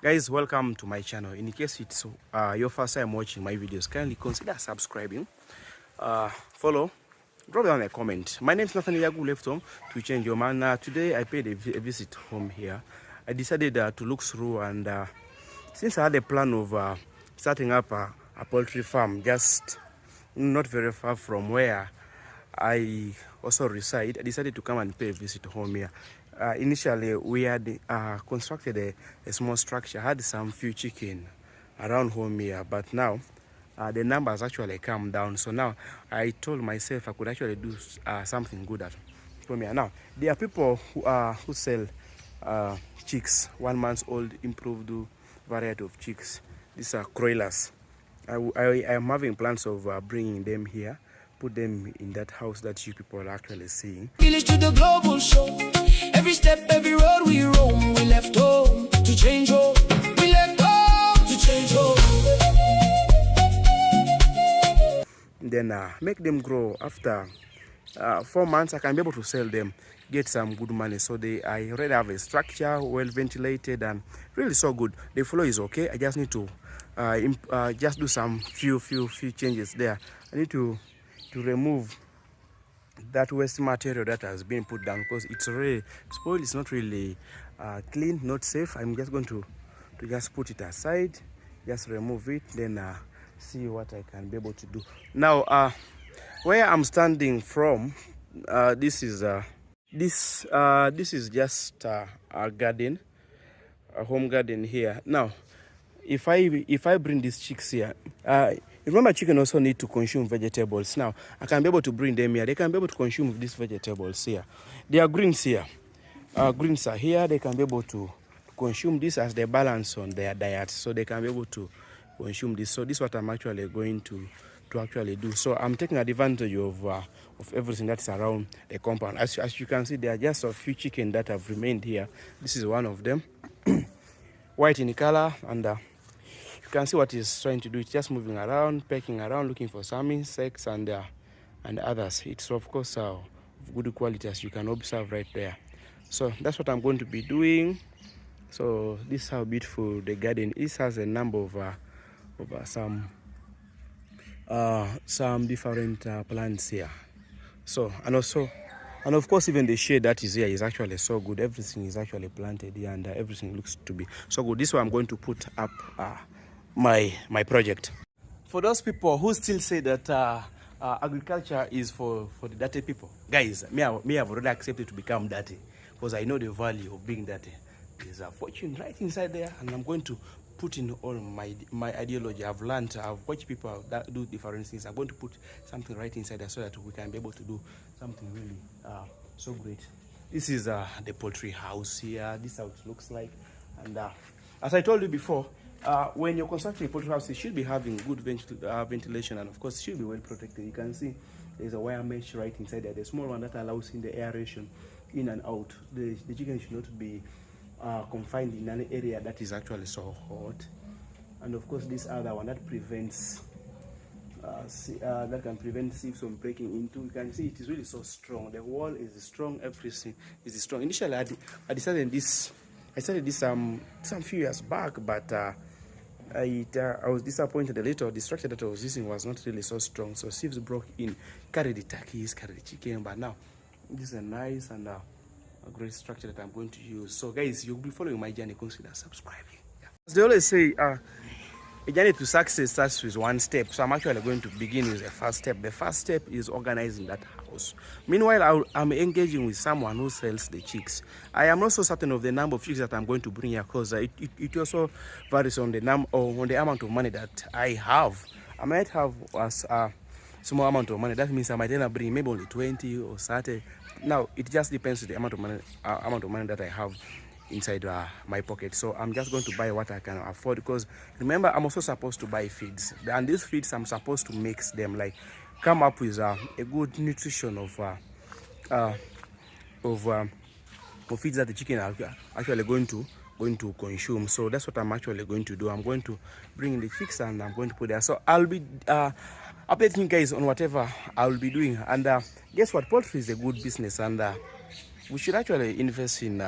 Guys, welcome to my channel. In case it's your first time watching my videos, kindly consider subscribing, follow, drop down a comment. My name is Nathaniel Yagu, left home to change your man. Today I paid a visit home here. I decided to look through, and since I had a plan of starting up a poultry farm just not very far from where I also reside, I decided to come and pay a visit home here. Initially, we had constructed a small structure, had some few chicken around home here, but now the numbers actually come down. So now I told myself I could actually do something good at home here. Now, there are people who sell chicks, 1 month old, improved variety of chicks. These are broilers. I am having plans of bringing them here, put them in that house that you people are actually seeing. Village to the global show. Every step, every road we roam. We left home to change home. We left home to change home. Then make them grow. After 4 months, I can be able to sell them, get some good money. So I already have a structure, well ventilated, and really so good. The flow is okay. I just need to just do some few changes there. I need to remove that waste material that has been put down, because it's already spoiled. It's not really clean, not safe. I'm just going to just put it aside, just remove it, then see what I can be able to do. Now, where I'm standing from, this is just a garden, a home garden here. Now, if I bring these chicks here, remember, chicken also need to consume vegetables. Now I can be able to bring them here. They can be able to consume these vegetables here. There are greens here. Greens are here. They can be able to consume this as they balance on their diet, so they can be able to consume this. So this is what I'm actually going to actually do. So I'm taking advantage of everything that's around the compound. As you can see, there are just a few chicken that have remained here. This is one of them, white in color, and you can see what he's trying to do. It's just moving around, pecking around, looking for some insects and others. It's of course of good quality, as you can observe right there. So that's what I'm going to be doing. So this is how beautiful the garden is. Has a number of some different plants here. So and of course, even the shade that is here is actually so good. Everything is actually planted here, and everything looks to be so good. This is why I'm going to put up my project. For those people who still say that agriculture is for the dirty people, guys, me have already accepted to become dirty, because I know the value of being dirty. There's a fortune right inside there, and I'm going to put in all my ideology. I've learned, I've watched people that do different things. I'm going to put something right inside there, so that we can be able to do something really so great. This is the poultry house here. This is how it looks like. And as I told you before, when you're constructing a poultry house, it should be having good ventilation, and of course it should be well protected. You can see there's a wire mesh right inside there, the small one that allows in the aeration in and out. The chicken should not be confined in an area that is actually so hot. And of course this other one that prevents that can prevent sieves from breaking into. You can see it is really so strong. The wall is strong, everything is strong. Initially I started this some few years back, but I was disappointed a little. The structure that I was using was not really so strong, so sieves broke in, carried the turkeys, carried the chicken. But now this is a nice and a great structure that I'm going to use. So guys, you'll be following my journey, consider subscribing. As they always say, a journey to success starts with one step. So I'm actually going to begin with the first step. The first step is organizing that house. Meanwhile, I'm engaging with someone who sells the chicks. I am not so certain of the number of chicks that I'm going to bring here, because it also varies on the amount of money that I have. I might have a small amount of money. That means I might end up bringing maybe only 20 or 30. Now it just depends on the amount of money that I have inside my pocket. So I'm just going to buy what I can afford, because remember, I'm also supposed to buy feeds, and these feeds I'm supposed to mix them, like come up with a good nutrition of feeds that the chicken are actually going to consume. So that's what I'm actually going to do. I'm going to bring in the chicks and I'm going to put there. So I'll be updating you guys on whatever I'll be doing. And guess what, poultry is a good business, and we should actually invest in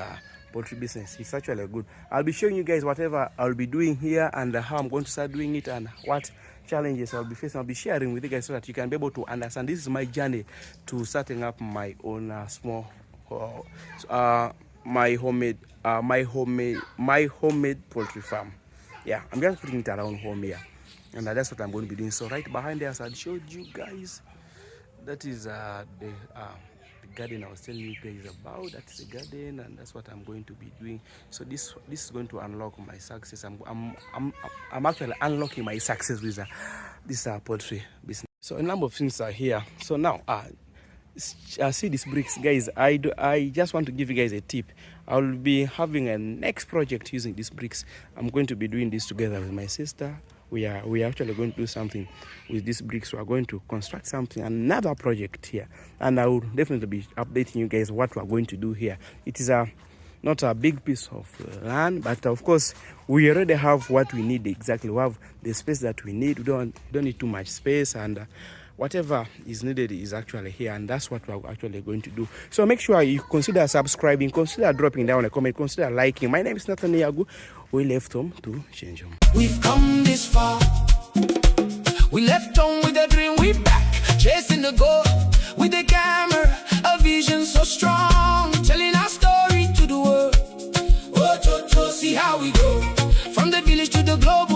poultry business. It's actually good. I'll be showing you guys whatever I'll be doing here and how I'm going to start doing it and what challenges I'll be facing. I'll be sharing with you guys so that you can be able to understand. This is my journey to starting up my own small my homemade poultry farm. Yeah, I'm just putting it around home here, and that's what I'm going to be doing. So right behind there, as I showed you guys, that is the garden I was telling you guys about. That's the garden, and that's what I'm going to be doing. So this is going to unlock my success. I'm actually unlocking my success with this poultry business. So a number of things are here. So now see these bricks, guys. I just want to give you guys a tip. I'll be having a next project using these bricks. I'm going to be doing this together with my sister. We are actually going to do something with these bricks. We are going to construct another project here, and I will definitely be updating you guys what we are going to do here. It is not a big piece of land, but of course we already have what we need exactly. We have the space that we need. We don't need too much space, and whatever is needed is actually here, and that's what we're actually going to do. So make sure you consider subscribing, consider dropping down a comment, consider liking. My name is Nathan Yagu. We left home to change home. We've come this far. We left home with a dream. We back chasing the goal with a camera, a vision so strong, telling our story to the world. Oh, see how we go from the village to the globe.